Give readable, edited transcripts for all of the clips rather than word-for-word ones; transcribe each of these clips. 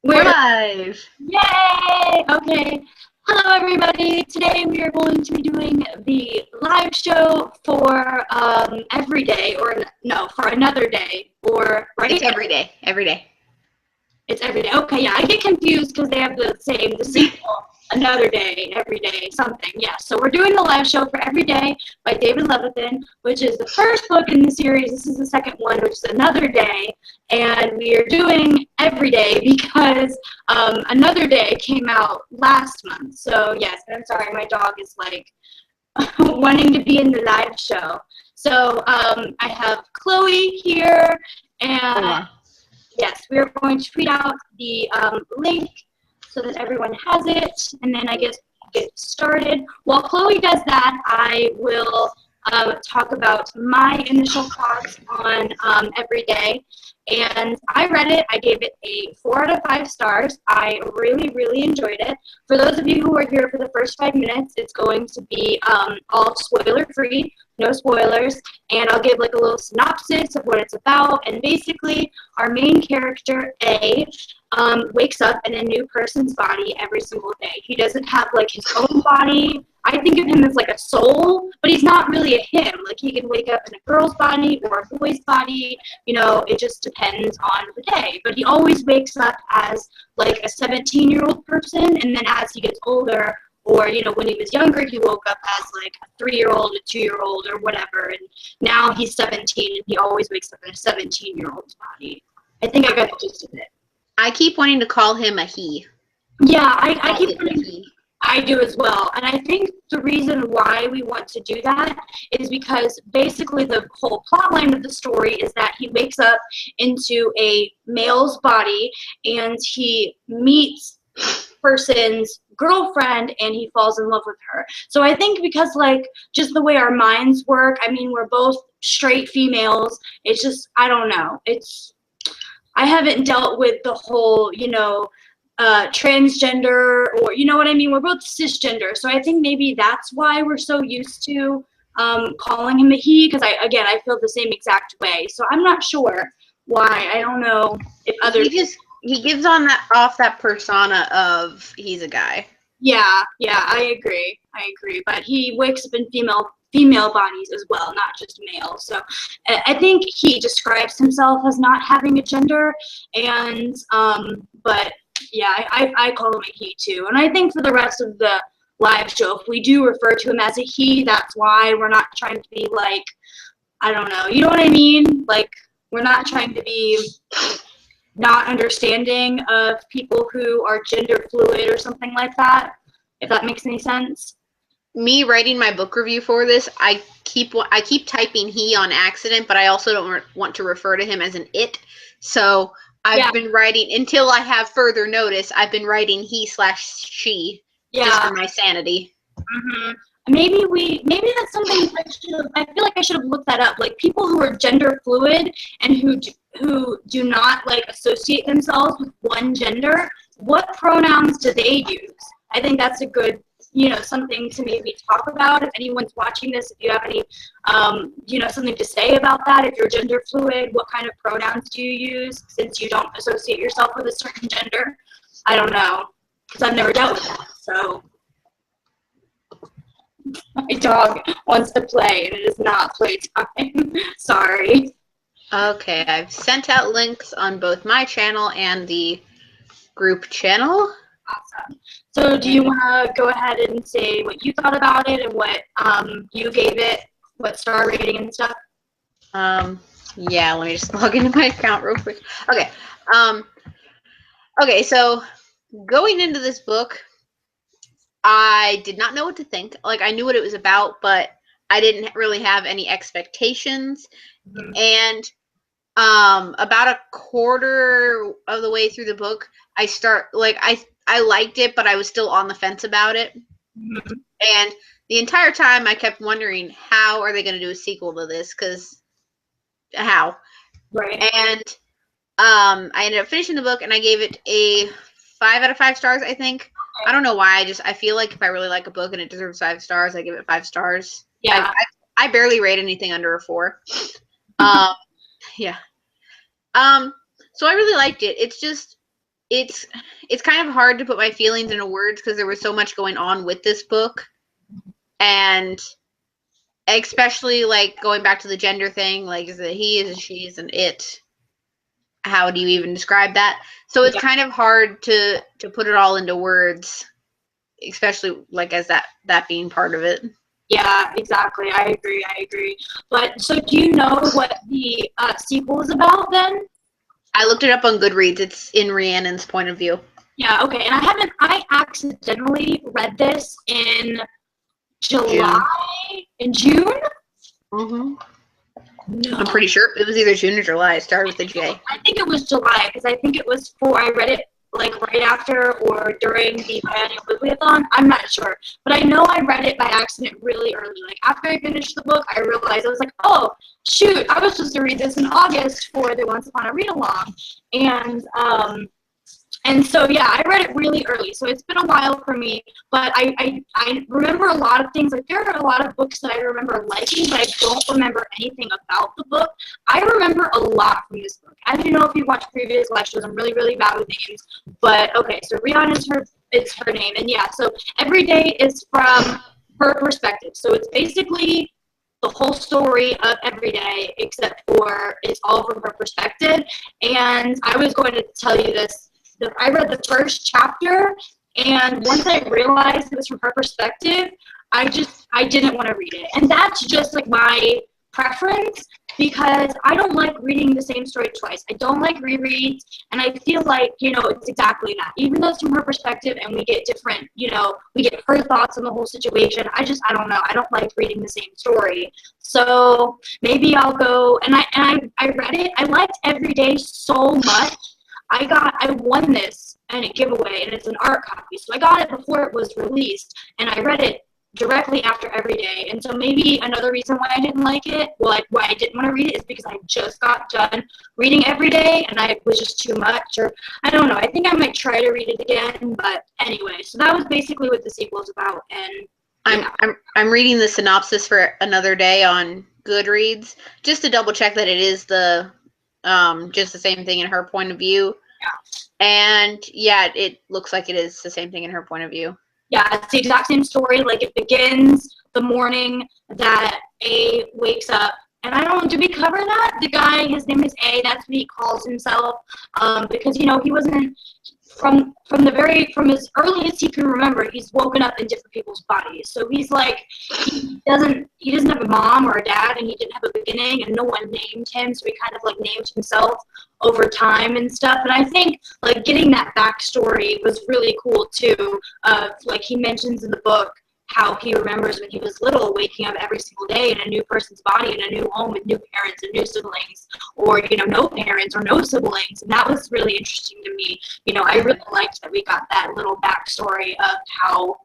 We're live! Yay! Okay. Hello, everybody. Today we are going to be doing the live show for every day, or no, for another day, or right? It's every day. Every day. It's every day. Okay, yeah, I get confused because they have the sequel, another day, every day, something. Yeah, so we're doing the live show for Every Day by David Levithan, which is the first book in the series. This is the second one, which is Another Day, and we are doing Every Day because Another Day came out last month. So yes, I'm sorry, my dog is like wanting to be in the live show. So I have Chloe here, and yes, we are going to tweet out the link so that everyone has it, and then I guess get started. While Chloe does that, I will talk about my initial thoughts on Every Day. And I read it. I gave it a 4 out of 5 stars. I really, really enjoyed it. For those of you who are here for the first 5 minutes, it's going to be all spoiler-free, no spoilers, and I'll give like a little synopsis of what it's about. And basically, our main character, A, wakes up in a new person's body every single day. He doesn't have like his own body. I think of him as like a soul, but he's not really a him. Like he can wake up in a girl's body or a boy's body. You know, it just depends on the day. But he always wakes up as like a 17-year-old person, and then as he gets older, or, you know, when he was younger, he woke up as like a 3-year-old, a 2-year-old, or whatever. And now he's 17, and he always wakes up in a 17-year-old's body. I think I got the gist of it. I keep wanting to call him a he. Yeah, I keep wanting. I do as well. And I think the reason why we want to do that is because basically the whole plot line of the story is that he wakes up into a male's body and he meets person's girlfriend and he falls in love with her. So I think because like just the way our minds work, I mean, we're both straight females. It's just, I don't know. I haven't dealt with the whole, you know, transgender, or you know what I mean. We're both cisgender, so I think maybe that's why we're so used to calling him a he. Because I feel the same exact way. So I'm not sure why. I don't know if others. He gives off that persona of he's a guy. Yeah, I agree. But he wakes up in female bodies as well, not just male. So I think he describes himself as not having a gender, and but yeah, I call him a he too. And I think for the rest of the live show, if we do refer to him as a he, that's why we're not trying to be like, I don't know, you know what I mean? Like, we're not trying to be not understanding of people who are gender fluid or something like that, if that makes any sense. Me writing my book review for this, I keep typing he on accident, but I also don't want to refer to him as an it. So I've been writing, until I have further notice, I've been writing he/she just for my sanity. Mm-hmm. Maybe that's something I feel like I should have looked that up. Like people who are gender fluid and who do not like associate themselves with one gender, what pronouns do they use? I think that's a good, you know, something to maybe talk about. If anyone's watching this, if you have any, you know, something to say about that, if you're gender fluid, what kind of pronouns do you use since you don't associate yourself with a certain gender? I don't know, because I've never dealt with that, so. My dog wants to play, and it is not playtime. Sorry. Okay, I've sent out links on both my channel and the group channel. Awesome. So do you want to go ahead and say what you thought about it and what you gave it, what star rating and stuff? Yeah, let me just log into my account real quick. Okay. Okay, so going into this book, I did not know what to think. Like, I knew what it was about, but I didn't really have any expectations. Mm-hmm. And about a quarter of the way through the book, I liked it, but I was still on the fence about it. Mm-hmm. And the entire time I kept wondering, how are they going to do a sequel to this? Because how? Right. And I ended up finishing the book, and I gave it a 5 out of 5 stars, I think. I don't know why. I feel like if I really like a book and it deserves 5 stars, I give it 5 stars. Yeah. I barely rate anything under a 4. Yeah. So I really liked it. It's just it's kind of hard to put my feelings into words because there was so much going on with this book, and especially like going back to the gender thing, like is it he, is it she, is it it? How do you even describe that? So it's kind of hard to put it all into words, especially like as that being part of it. Yeah, exactly. I agree. But so do you know what the sequel is about then? I looked it up on Goodreads. It's in Rhiannon's point of view. Yeah, okay. And I accidentally read this in July, in June? Mm-hmm. No. I'm pretty sure it was either June or July. It started with a J. I think it was July because I think it was I read it like right after or during the biennial Levithan. I'm not sure, but I know I read it by accident really early. Like after I finished the book, I realized I was like, oh shoot, I was supposed to read this in August for the Once Upon a Read Along, and so yeah, I read it really early. So it's been a while for me, but I remember a lot of things. Like there are a lot of books that I remember liking, but I don't remember anything about the book. I remember a lot from this book. I don't know if you watched previous lectures. I'm really bad with names, but okay. So Rihanna is her name, and yeah. So every day is from her perspective. So it's basically the whole story of every day, except for it's all from her perspective. And I was going to tell you this. I read the first chapter, and once I realized it was from her perspective, I didn't want to read it. And that's just like my preference because I don't like reading the same story twice. I don't like rereads, and I feel like, it's exactly that. Even though it's from her perspective and we get different, we get her thoughts on the whole situation, I don't know. I don't like reading the same story. So maybe I'll go, and I read it. I liked Every Day so much. I won this and a giveaway, and it's an art copy. So I got it before it was released, and I read it directly after Every Day. And so maybe another reason why I didn't like it, why I didn't want to read it, is because I just got done reading Every Day, and it was just too much, or I don't know. I think I might try to read it again, but anyway. So that was basically what the sequel is about, and yeah. I'm reading the synopsis for Another Day on Goodreads just to double check that it is the just the same thing in her point of view. Yeah. And yeah, it looks like it is the same thing in her point of view. Yeah, it's the exact same story. Like it begins the morning that A wakes up. And I don't, did we cover that? The guy, his name is A, that's what he calls himself. Because, he wasn't, from as early as he can remember, he's woken up in different people's bodies. So he's like, he doesn't have a mom or a dad, and he didn't have a beginning, and no one named him, so he kind of like named himself over time and stuff. And I think like getting that backstory was really cool too. Like he mentions in the book how he remembers when he was little, waking up every single day in a new person's body, in a new home with new parents and new siblings, or no parents or no siblings. And that was really interesting to me. I really liked that we got that little backstory of how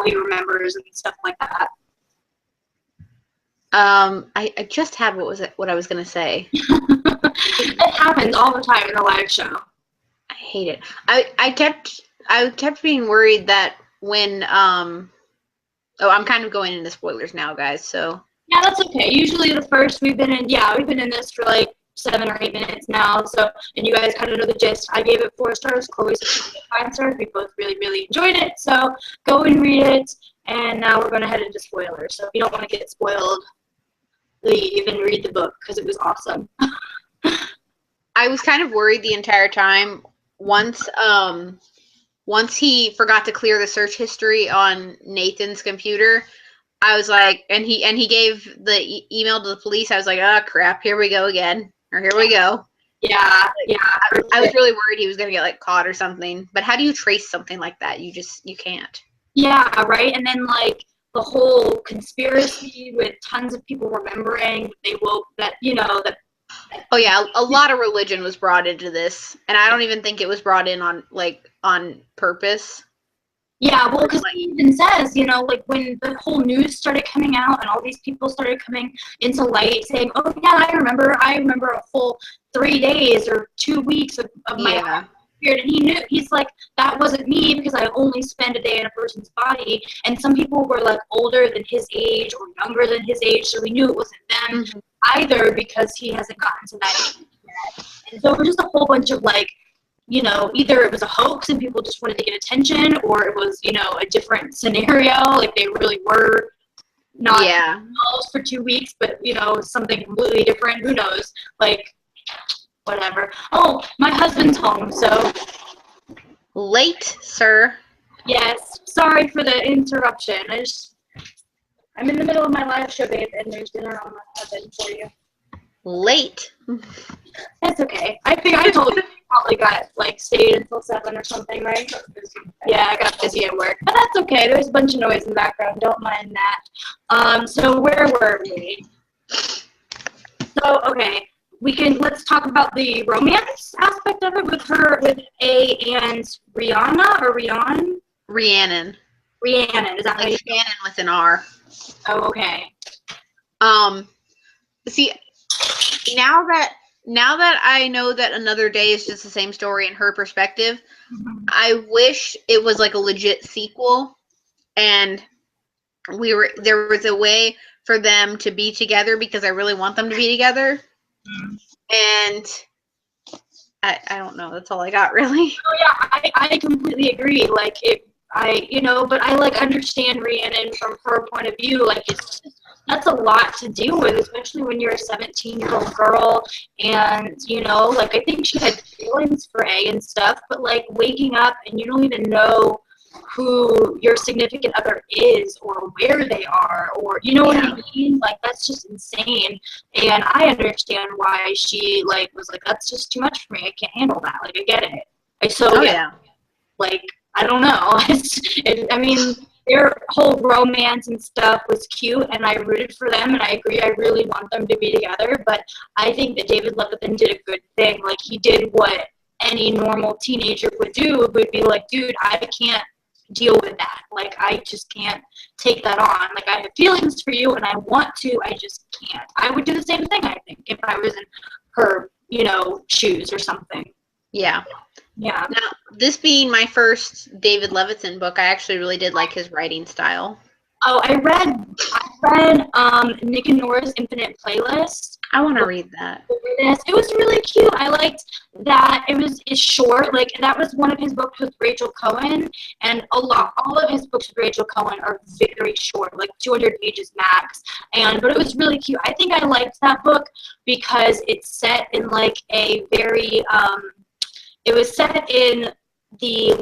he remembers and stuff like that. I just had what I was gonna say. It happens all the time in a live show. I hate it. I kept being worried that when I'm kind of going into spoilers now, guys, so yeah, that's okay. Usually the first we've been in this for like 7 or 8 minutes now, so, and you guys kind of know the gist. I gave it 4 stars. Chloe said 5 stars. We both really enjoyed it, so go and read it. And now we're going to head into spoilers. So if you don't want to get spoiled, leave and read the book because it was awesome. I was kind of worried the entire time. Once he forgot to clear the search history on Nathan's computer, I was like, and he gave the email to the police. I was like, oh crap, here we go again, or here we go. Yeah. I was really worried he was gonna get like caught or something. But how do you trace something like that? You can't. Yeah, right. And then like the whole conspiracy with tons of people remembering they woke that that. Oh yeah, a lot of religion was brought into this, and I don't even think it was brought in on purpose. Yeah, well, because he even says, like when the whole news started coming out and all these people started coming into light saying, oh yeah, I remember a full 3 days or 2 weeks of my life period, and he's like, that wasn't me because I only spend a day in a person's body, and some people were like older than his age or younger than his age, so we knew it wasn't them either because he hasn't gotten to that age yet. And so it was just a whole bunch of like you know, either it was a hoax and people just wanted to get attention, or it was, you know, a different scenario, like they really were not dolls for 2 weeks, but, you know, something completely different. Who knows? Like, whatever. Oh, my husband's home, so. Late, sir. Yes. Sorry for the interruption. I'm in the middle of my live show, babe, and there's dinner on the oven for you. Late. That's okay. I think I told you probably got, like, stayed until 7 or something, right? Yeah, I got busy at work. But that's okay. There's a bunch of noise in the background. Don't mind that. So where were we? So, okay. Let's talk about the romance aspect of it with A and Rihanna, or Rhiannon? Rhiannon. Rhiannon, is that like how you Shannon with an R. Oh, okay. See, now that I know that Another Day is just the same story in her perspective, I wish it was like a legit sequel, and there was a way for them to be together, because I really want them to be together. And I don't know. That's all I got, really. Oh yeah, I completely agree. Like but I like understand Rhiannon from her point of view. Like that's a lot to deal with, especially when you're a 17-year-old girl. And like I think she had feelings for A and stuff, but like waking up and you don't even know who your significant other is or where they are, or what I mean? Like that's just insane. And I understand why she was like, that's just too much for me. I can't handle that. Like I get it. Like I don't know. I mean, their whole romance and stuff was cute, and I rooted for them, and I agree. I really want them to be together, but I think that David Levithan did a good thing. Like he did what any normal teenager would do. Would be like, dude, I can't deal with that. Like I just can't take that on. Like I have feelings for you and I want to, I just can't. I would do the same thing, I think, if I was in her, shoes or something. Yeah. Yeah. Now, this being my first David Levithan book, I actually really did like his writing style. Oh, I read Nick and Nora's Infinite Playlist. I want to read that. It was really cute. I liked that it's short. Like that was one of his books with Rachel Cohen, and all of his books with Rachel Cohen are very short, like 200 pages max. But it was really cute. I think I liked that book because it's set in like a very it was set in the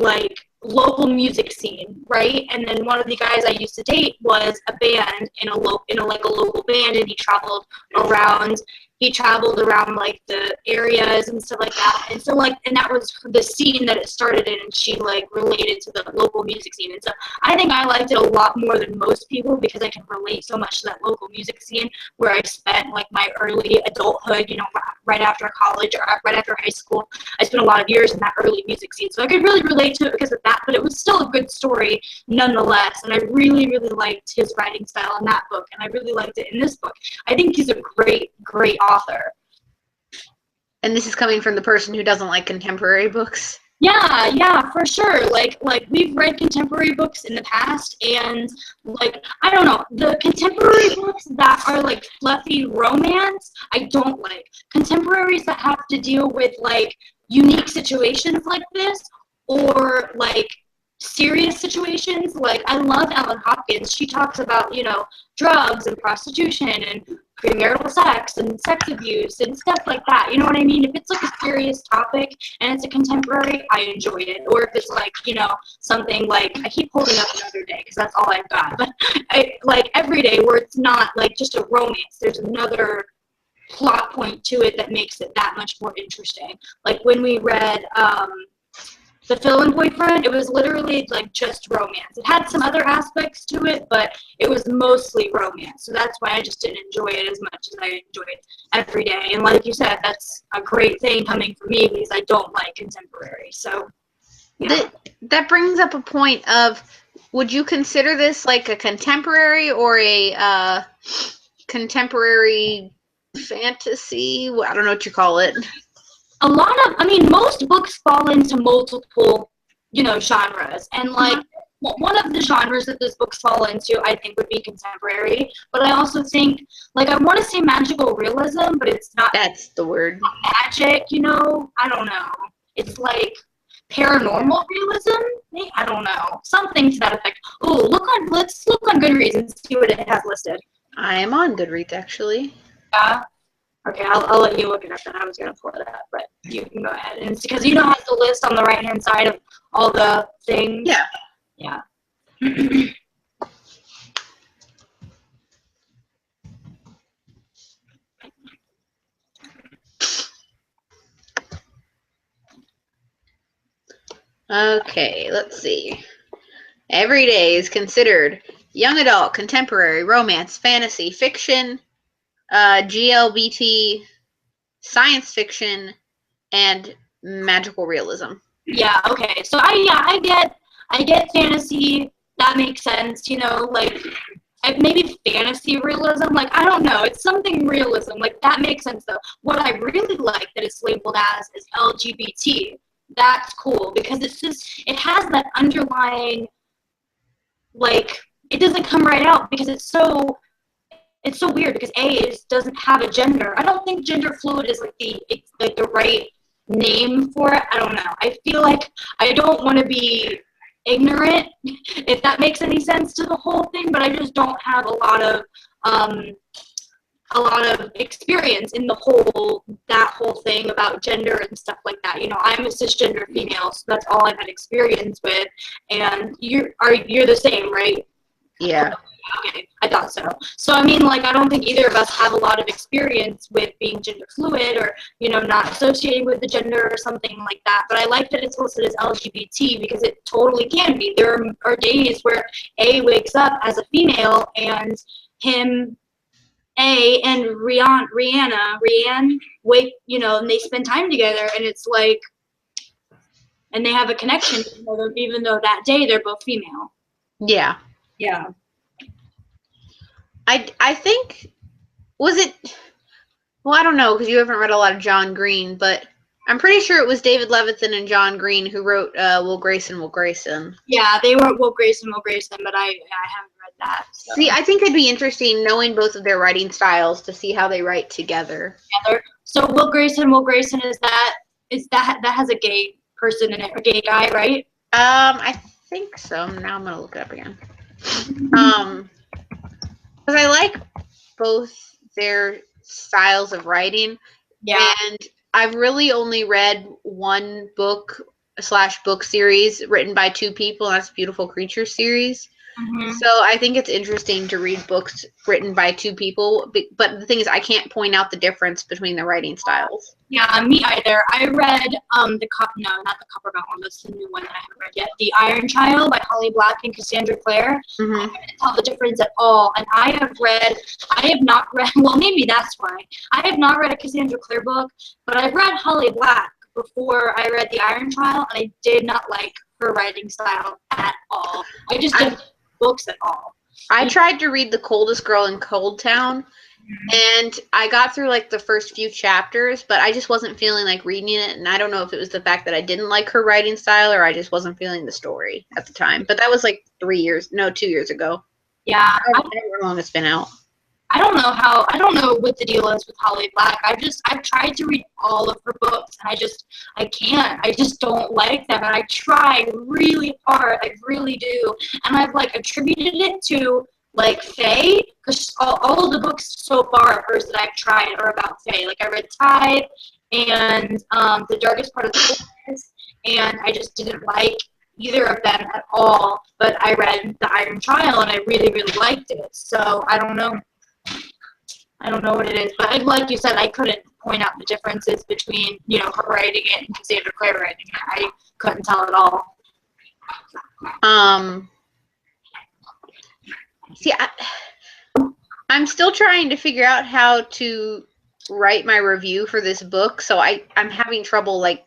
local music scene, right? And then one of the guys I used to date was a band in a local band, and he traveled around like the areas and stuff like that. And so and that was the scene that it started in, and she related to the local music scene. And so I think I liked it a lot more than most people because I can relate so much to that local music scene where I spent my early adulthood, right after college or right after high school. I spent a lot of years in that early music scene. So I could really relate to it because of that, but it was still a good story nonetheless. And I really, really liked his writing style in that book, and I really liked it in this book. I think he's a great, great author. And this is coming from the person who doesn't like contemporary books. Yeah, for sure. Like we've read contemporary books in the past, and I don't know, the contemporary books that are fluffy romance, I don't like. Contemporaries that have to deal with unique situations like this, or serious situations. I love Ellen Hopkins. She talks about, drugs and prostitution and premarital sex and sex abuse and stuff like that. You know what I mean? If it's a serious topic and it's a contemporary, I enjoy it. Or if it's something I keep holding up Another Day because that's all I've got. But every day where it's not just a romance, there's another plot point to it that makes it that much more interesting. When we read The Fill-In Boyfriend, it was literally just romance. It had some other aspects to it, but it was mostly romance. So that's why I just didn't enjoy it as much as I enjoyed Every Day. And like you said, that's a great thing coming from me because I don't like contemporary. So yeah. That brings up a point of, would you consider this a contemporary or a contemporary fantasy? I don't know what you call it. Most books fall into multiple, genres. And one of the genres that those books fall into, I think, would be contemporary. But I also think, I want to say magical realism, but it's not. That's the word. Magic, I don't know. it's like paranormal realism. I don't know, something to that effect. Oh, let's look on Goodreads and see what it has listed. I am on Goodreads, actually. Yeah. Okay, I'll let you look it up. Then I was gonna pull it up, but you can go ahead. And it's because you know how the list on the right hand side of all the things. Yeah. Yeah. Okay, let's see. Every day is considered young adult, contemporary, romance, fantasy, fiction, GLBT, science fiction, and magical realism. Yeah. Okay. So I get fantasy. That makes sense. You know, like maybe fantasy realism. Like I don't know. It's something realism. Like that makes sense though. What I really like that it's labeled as is LGBT. That's cool because it has that underlying, like, it doesn't come right out because it's so weird because doesn't have a gender. I don't think gender fluid is like the right name for it. I don't know. I feel like I don't want to be ignorant, if that makes any sense to the whole thing, but I just don't have a lot of experience in that whole thing about gender and stuff like that. You know, I'm a cisgender female, so that's all I've had experience with. And you're the same, right? Yeah. Okay, I thought so. So I mean, like, I don't think either of us have a lot of experience with being gender fluid or, you know, not associating with the gender or something like that. But I like that it's listed as LGBT because it totally can be. There are days where A wakes up as a female and him, A and Rianne wake, you know, and they spend time together, and it's like, and they have a connection, even though that day they're both female. Yeah. Yeah. I think, was it, well, I don't know because you haven't read a lot of John Green, but I'm pretty sure it was David Levithan and John Green who wrote Will Grayson, Will Grayson. Yeah, they wrote Will Grayson, but I haven't read that. So. See, I think it'd be interesting knowing both of their writing styles to see how they write together. So Will Grayson that has a gay person in it, a gay guy, right? I think so. Now I'm gonna look it up again. Because I like both their styles of writing. Yeah. And I've really only read one book/book series written by two people, and that's Beautiful Creatures series. Mm-hmm. So I think it's interesting to read books written by two people, but the thing is I can't point out the difference between the writing styles. Yeah, me either. I read not the Copperbound one, that's the new one that I haven't read yet. The Iron Child by Holly Black and Cassandra Clare. Mm-hmm. I couldn't tell the difference at all. And I have not read, well, maybe that's why. I have not read a Cassandra Clare book, but I've read Holly Black before I read The Iron Child, and I did not like her writing style at all. I just didn't like books at all. I tried to read The Coldest Girl in Cold Town, and I got through like the first few chapters, but I just wasn't feeling like reading it. And I don't know if it was the fact that I didn't like her writing style or I just wasn't feeling the story at the time. But that was like 2 years ago. Yeah. I don't know how long it's been out. I don't know what the deal is with Holly Black. I've tried to read all of her books, and I can't. I just don't like them, and I try really hard. I really do. And I've like attributed it to like Faye, because all of the books so far of hers that I've tried are about Faye. Like I read Tide and The Darkest Part of the Forest, and I just didn't like either of them at all. But I read The Iron Child, and I really, really liked it. So I don't know. I don't know what it is, but like you said, I couldn't point out the differences between, you know, her writing it and Cassandra Clare writing it. I couldn't tell at all. See, I'm still trying to figure out how to write my review for this book, so I'm having trouble like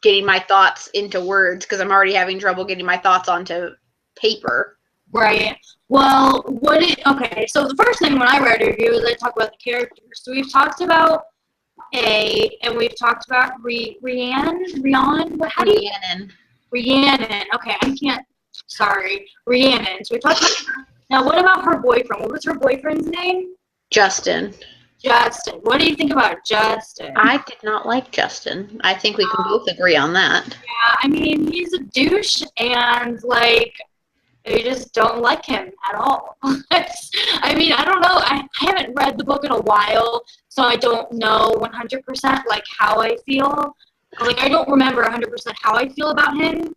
getting my thoughts into words because I'm already having trouble getting my thoughts onto paper. Right. Well, okay, so the first thing when I write a review is I talk about the characters. So we've talked about A, and we've talked about Rhiannon? How do you? Rhiannon. Okay, Rhiannon. So we talked about, now what about her boyfriend? What was her boyfriend's name? Justin. Justin. What do you think about Justin? I did not like Justin. I think we can both agree on that. Yeah, I mean, he's a douche, and like, I just don't like him at all. I mean, I don't know. I haven't read the book in a while, so I don't know 100% like how I feel. Like, I don't remember 100% how I feel about him.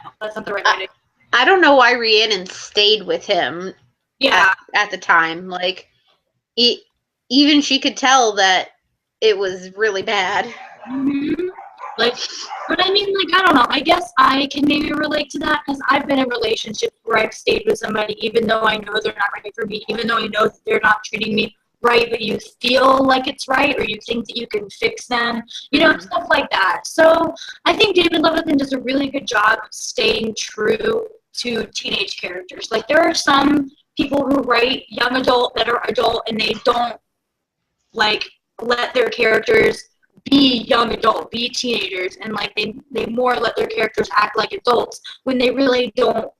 No, that's not the right way. I don't know why Rhiannon stayed with him. Yeah. At the time, like, even she could tell that it was really bad. Mm-hmm. Like, but I mean, like, I don't know. I guess I can maybe relate to that because I've been in relationships where I've stayed with somebody even though I know they're not right for me, even though I know that they're not treating me right, but you feel like it's right or you think that you can fix them, you know, stuff like that. So I think David Levithan does a really good job of staying true to teenage characters. Like, there are some people who write young adult that are adult and they don't, like, let their characters be young adult, be teenagers, and like they more let their characters act like adults when they really don't.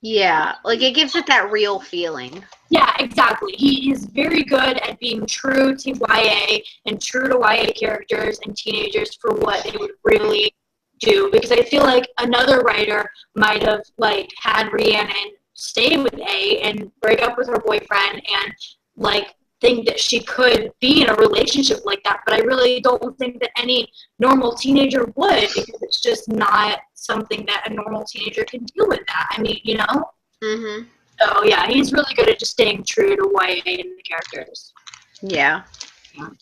Yeah, like it gives it that real feeling. Yeah, exactly. He is very good at being true to YA and true to YA characters and teenagers for what they would really do. Because I feel like another writer might have like had Rhiannon stay with A and break up with her boyfriend and like think that she could be in a relationship like that, but I really don't think that any normal teenager would because it's just not something that a normal teenager can deal with that. I mean, you know? Mm-hmm. So, yeah, he's really good at just staying true to YA and the characters. Yeah.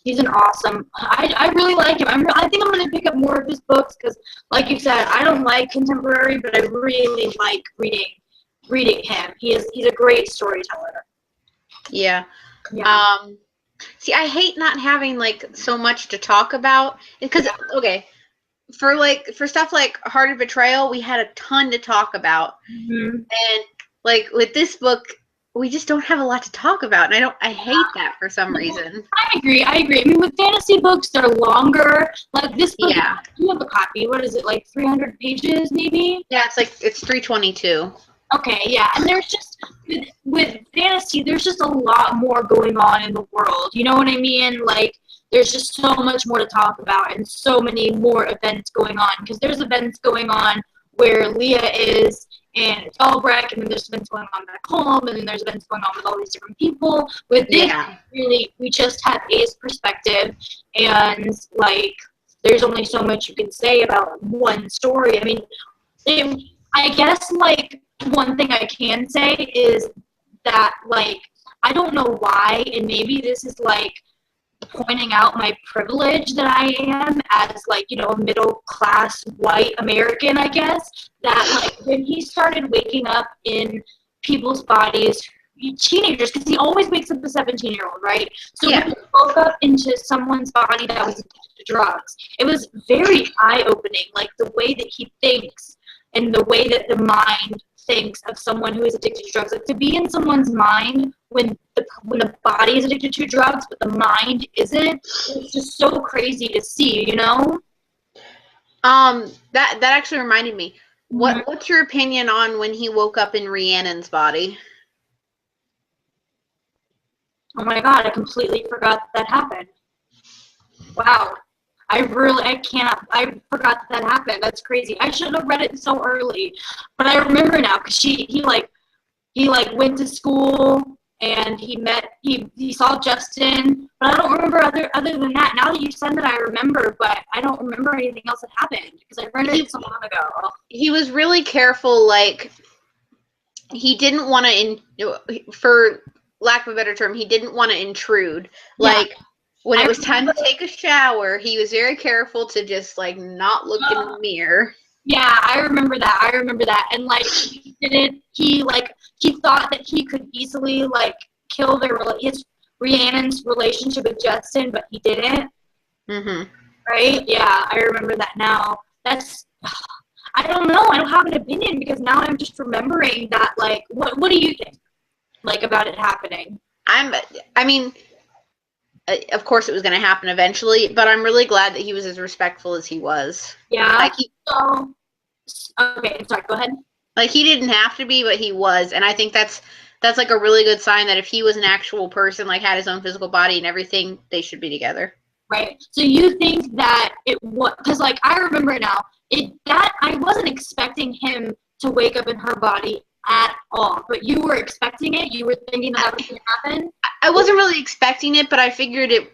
He's an awesome, I really like him. I think I'm going to pick up more of his books because, like you said, I don't like contemporary, but I really like reading him. He's a great storyteller. Yeah. Yeah. See, I hate not having like so much to talk about because okay, for stuff like Heart of Betrayal, we had a ton to talk about, and like with this book, we just don't have a lot to talk about, and I hate that for some reason. I agree. I mean, with fantasy books, they're longer. Like this book, Yeah. you have a copy. What is it, like 300 pages, maybe? Yeah, it's 322. Okay, yeah, and there's just with fantasy, there's just a lot more going on in the world. You know what I mean? Like, there's just so much more to talk about and so many more events going on. Because there's events going on where Leah is in Albrecht, and then there's events going on back home, and then there's events going on with all these different people. With this, really, we just have A's perspective, and like, there's only so much you can say about one story. I mean, I guess like one thing I can say is that like I don't know why, and maybe this is like pointing out my privilege that I am as like, you know, a middle class white American, I guess, that like when he started waking up in people's bodies, teenagers, because he always wakes up a 17-year-old, right? So when he woke up into someone's body that was addicted to drugs, it was very eye-opening, like the way that he thinks and the way that the mind thinks of someone who is addicted to drugs. Like to be in someone's mind when the body is addicted to drugs, but the mind isn't, it's just so crazy to see, you know? That actually reminded me. What's your opinion on when he woke up in Rhiannon's body? Oh my god, I completely forgot that happened. Wow. I forgot that happened. That's crazy. I should have read it so early. But I remember now because he went to school and he saw Justin, but I don't remember other than that. Now that you said that I remember, but I don't remember anything else that happened because I read it so long ago. He was really careful, like he didn't want to for lack of a better term, he didn't want to intrude. Like when it was time to take a shower, he was very careful to just like not look in the mirror. Yeah, I remember that. And like he thought that he could easily like kill Rhiannon's relationship with Justin, but he didn't. Right? Yeah, I remember that now. I don't know. I don't have an opinion because now I'm just remembering that. Like, what do you think? Like about it happening? I mean, of course it was going to happen eventually, but I'm really glad that he was as respectful as he was. Yeah. Like okay, sorry, go ahead. Like he didn't have to be, but he was, and I think that's that's like a really good sign that if he was an actual person, like had his own physical body and everything, they should be together. Right. So you think that it was, because like I remember now, that I wasn't expecting him to wake up in her body at all, but you were expecting it. You were thinking that was going to happen. I wasn't really expecting it, but I figured it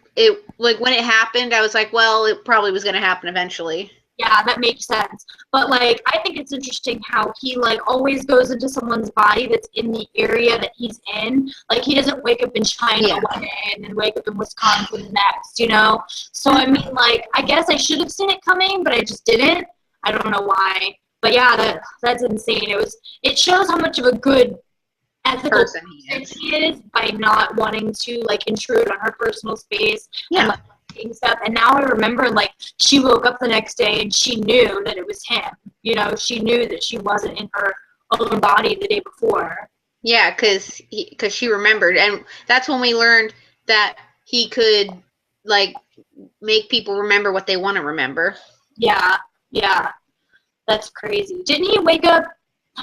like when it happened, I was like, well, it probably was going to happen eventually. Yeah, that makes sense. But like, I think it's interesting how he like always goes into someone's body that's in the area that he's in. Like he doesn't wake up in China one day and then wake up in Wisconsin the next, you know? So I mean, like, I guess I should have seen it coming, but I just didn't. I don't know why. But yeah, that's insane. It shows how much of a good ethical person he is by not wanting to like intrude on her personal space and like stuff. And now I remember, like, she woke up the next day and she knew that it was him. You know, she knew that she wasn't in her own body the day before. Yeah, because she remembered, and that's when we learned that he could like make people remember what they want to remember. Yeah, that's crazy. Didn't he wake up?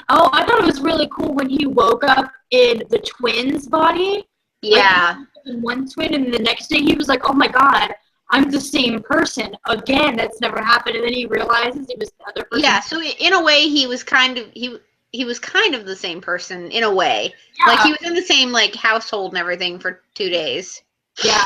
Oh, I thought it was really cool when he woke up in the twins' body. Yeah. Like, one twin, and the next day he was like, oh my God, I'm the same person again. That's never happened. And then he realizes it was the other person. Yeah, so in a way he was kind of he was kind of the same person in a way. Yeah. Like he was in the same like household and everything for 2 days. Yeah.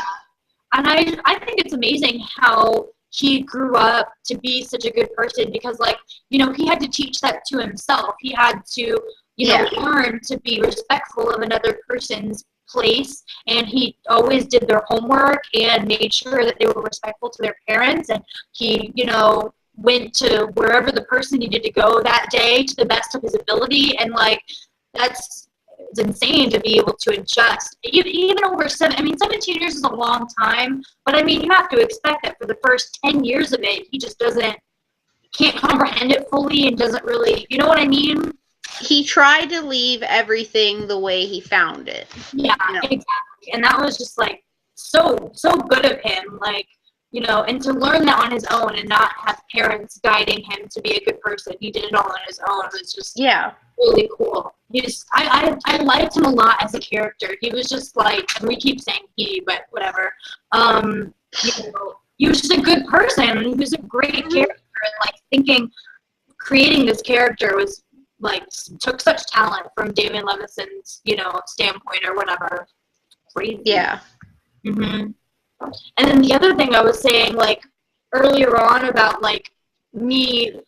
And I think it's amazing how he grew up to be such a good person because, like, you know, he had to teach that to himself. He had to, you know, learn to be respectful of another person's place, and he always did their homework and made sure that they were respectful to their parents, and he, you know, went to wherever the person needed to go that day to the best of his ability. And like, it's insane to be able to adjust even over 17 years is a long time, but I mean, you have to expect that for the first 10 years of it, he just can't comprehend it fully and doesn't really, you know what I mean? He tried to leave everything the way he found it. Yeah, you know? Exactly. And that was just like so good of him, like, you know, and to learn that on his own and not have parents guiding him to be a good person. He did it all on his own. It was just really cool. I liked him a lot as a character. He was just like, we keep saying he, but whatever. You know, he was just a good person. He was a great character, and like creating this character was like took such talent from David Levithan's, you know, standpoint or whatever. Crazy. Yeah. Mhm. And then the other thing I was saying, like, earlier on about, like, me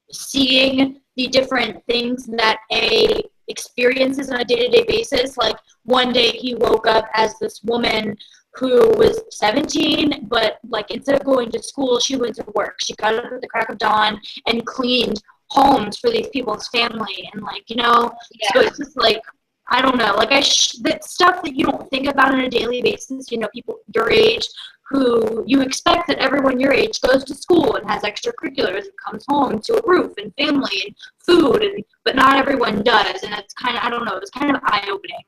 seeing the different things that A experiences on a day-to-day basis. Like, one day he woke up as this woman who was 17, but, like, instead of going to school, she went to work. She got up at the crack of dawn and cleaned homes for these people's family. And, like, you know, so it's just, like, I don't know, like that stuff that you don't think about on a daily basis, you know, people your age who you expect that everyone your age goes to school and has extracurriculars and comes home to a roof and family and food, but not everyone does. And it's kind of, I don't know, it's kind of eye-opening.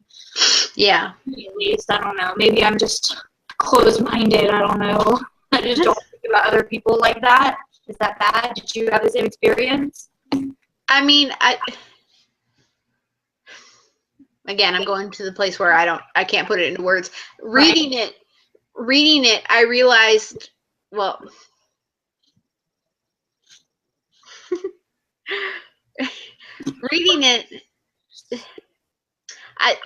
Yeah. At least, I don't know, maybe I'm just closed-minded, I don't know. I just don't think about other people like that. Is that bad? Did you have the same experience? I mean, Again, I'm going to the place where I can't put it into words. Reading it, I realized, well, reading it, I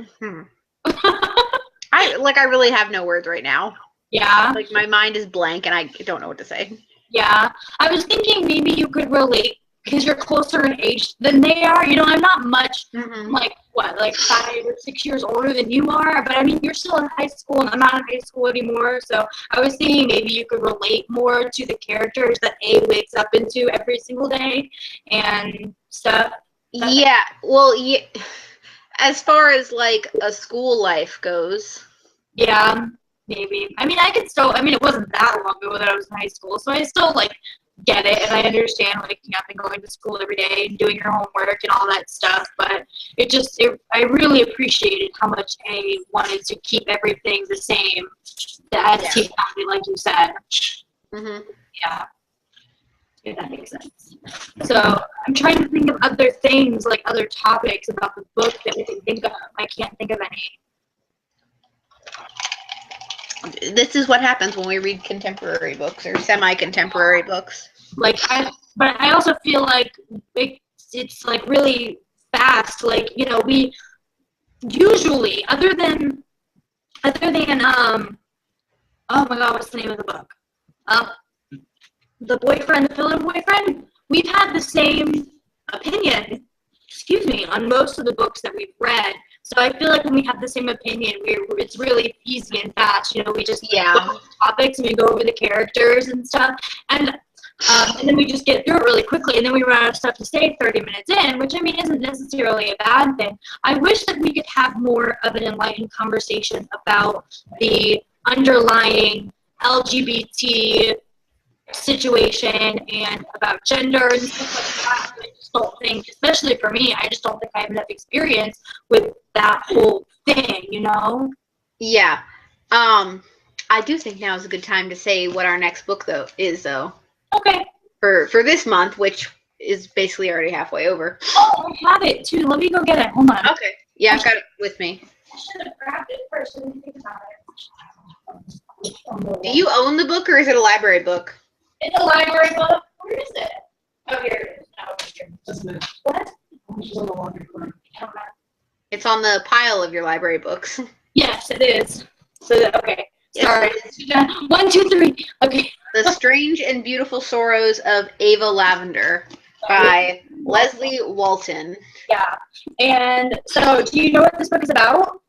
really have no words right now. Yeah. Like, my mind is blank and I don't know what to say. Yeah. I was thinking maybe you could relate because you're closer in age than they are. You know, I'm not much, like 5 or 6 years older than you are, but I mean, you're still in high school and I'm not in high school anymore. So I was thinking maybe you could relate more to the characters that A wakes up into every single day and stuff. Yeah. Well, yeah. As far as like a school life goes. Yeah, maybe. I mean, it wasn't that long ago that I was in high school, so I still like get it, and I understand waking up and going to school every day and doing your homework and all that stuff, but I really appreciated how much A wanted to keep everything the same as Tea County, like you said. Yeah. if that makes sense. So I'm trying to think of other things, like other topics about the book that we can think of. I can't think of any. This is what happens when we read contemporary books or semi-contemporary books. But I also feel like it's like really fast. Like, you know, we usually, other than oh my God, what's the name of the book? The Philadelphia Boyfriend. We've had the same opinion, on most of the books that we've read. So I feel like when we have the same opinion, it's really easy and fast. You know, we just go over the topics and we go over the characters and stuff, and then we just get through it really quickly, and then we run out of stuff to say 30 minutes in, which I mean isn't necessarily a bad thing. I wish that we could have more of an enlightened conversation about the underlying LGBT situation and about gender and stuff like that. I just don't think, especially for me, I just don't think I have enough experience with that whole thing, you know? Yeah. I do think now is a good time to say what our next book is. Okay. For this month, which is basically already halfway over. Oh, I have it too. Let me go get it. Hold on. Okay. Yeah, I've got it with me. I should have grabbed it first. I didn't think about it. Do you own the book or is it a library book? It's a library book. Where is it? Oh, here it is. No, here. What? It's on the pile of your library books. Yes, it is. So, okay. Sorry. Yes. 1, 2, 3. Okay. The Strange and Beautiful Sorrows of Ava Lavender by Leslie Walton. Yeah. And so, do you know what this book is about?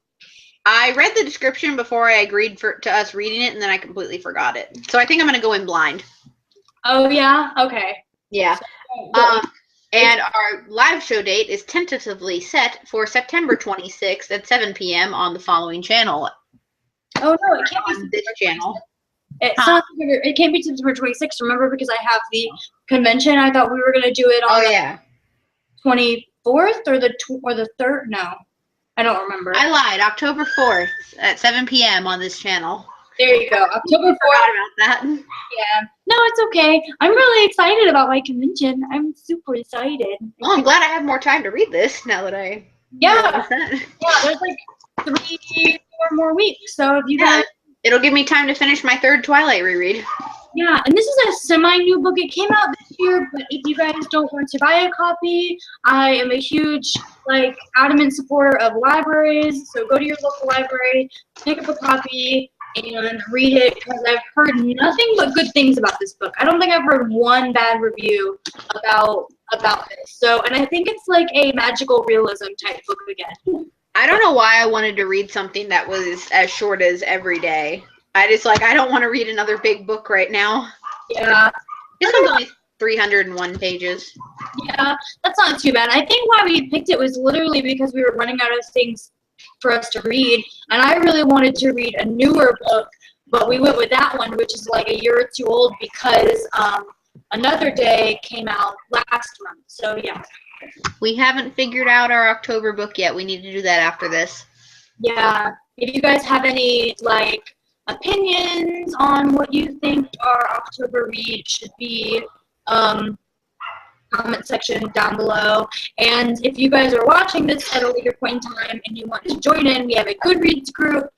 I read the description before I agreed to us reading it, and then I completely forgot it. So I think I'm going to go in blind. Oh, yeah? Okay. Yeah. And our live show date is tentatively set for September 26th at 7 p.m. on the following channel. Oh, no, it can't on be this channel. It can't be September 26th, remember, because I have the convention. I thought we were going to do it on the 24th or the 3rd. No, I don't remember. I lied. October 4th at 7 p.m. on this channel. There you go. October 4th. Forgot about that. Yeah. No, it's okay. I'm really excited about my convention. I'm super excited. Well, I'm glad I have more time to read this now that I realize that. Yeah, there's like 3 or more weeks. So if you guys... It'll give me time to finish my 3rd Twilight reread. Yeah, and this is a semi-new book. It came out this year, but if you guys don't want to buy a copy, I am a huge, adamant supporter of libraries. So go to your local library, pick up a copy, and read it, because I've heard nothing but good things about this book. I don't think I've heard one bad review about this. So, and I think it's like a magical realism type book again. I don't know why I wanted to read something that was as short as Every Day. I don't want to read another big book right now. Yeah. This one's only 301 pages. Yeah, that's not too bad. I think why we picked it was literally because we were running out of things for us to read, and I really wanted to read a newer book, but we went with that one, which is like a year or two old, because Another Day came out last month. So yeah. We haven't figured out our October book yet. We need to do that after this. Yeah. If you guys have any opinions on what you think our October read should be, comment section down below. And if you guys are watching this at a later point in time and you want to join in, we have a Goodreads group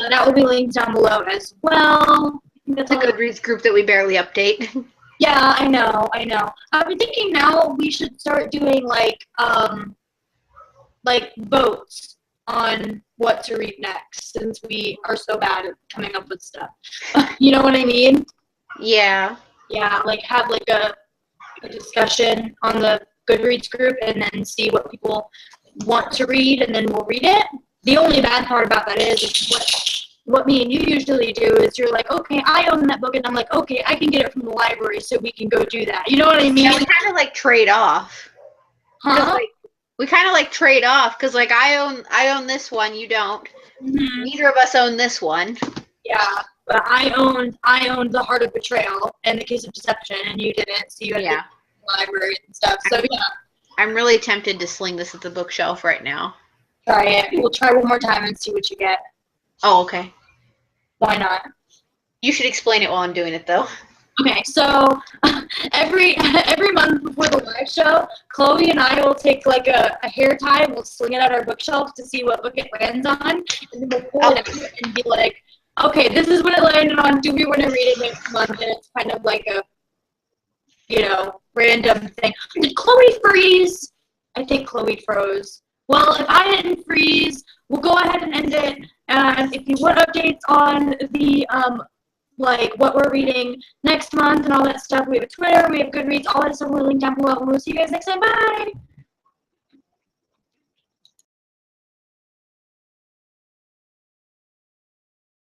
that will be linked down below as well. That's a Goodreads group that we barely update. Yeah, I know. I've been thinking now we should start doing votes on what to read next, since we are so bad at coming up with stuff. You know what I mean? Yeah. Yeah, have a discussion on the Goodreads group and then see what people want to read, and then we'll read it. The only bad part about that is what me and you usually do is you're like, okay, I own that book, and I'm like, okay, I can get it from the library, so we can go do that. You know what I mean? Yeah, we kind of trade off. Huh? We kind of trade off, because I own this one, you don't. Mm-hmm. Neither of us own this one. Yeah, but I owned The Heart of Betrayal and The Case of Deception, and you didn't, so you had to go to the library and stuff. So yeah. I'm really tempted to sling this at the bookshelf right now. Try it. We'll try one more time and see what you get. Oh, okay. Why not? You should explain it while I'm doing it, though. Okay, so every month before the live show, Chloe and I will take like a hair tie and we'll sling it at our bookshelf to see what book it lands on, and then we'll pull it out and be like, okay, this is what it landed on. Do we want to read it next month? And it's kind of like a, random thing. Did Chloe freeze? I think Chloe froze. Well, if I didn't freeze, we'll go ahead and end it. And if you want updates on the like what we're reading next month and all that stuff, we have a Twitter, we have Goodreads, all that stuff will link down below. And we'll see you guys next time. Bye!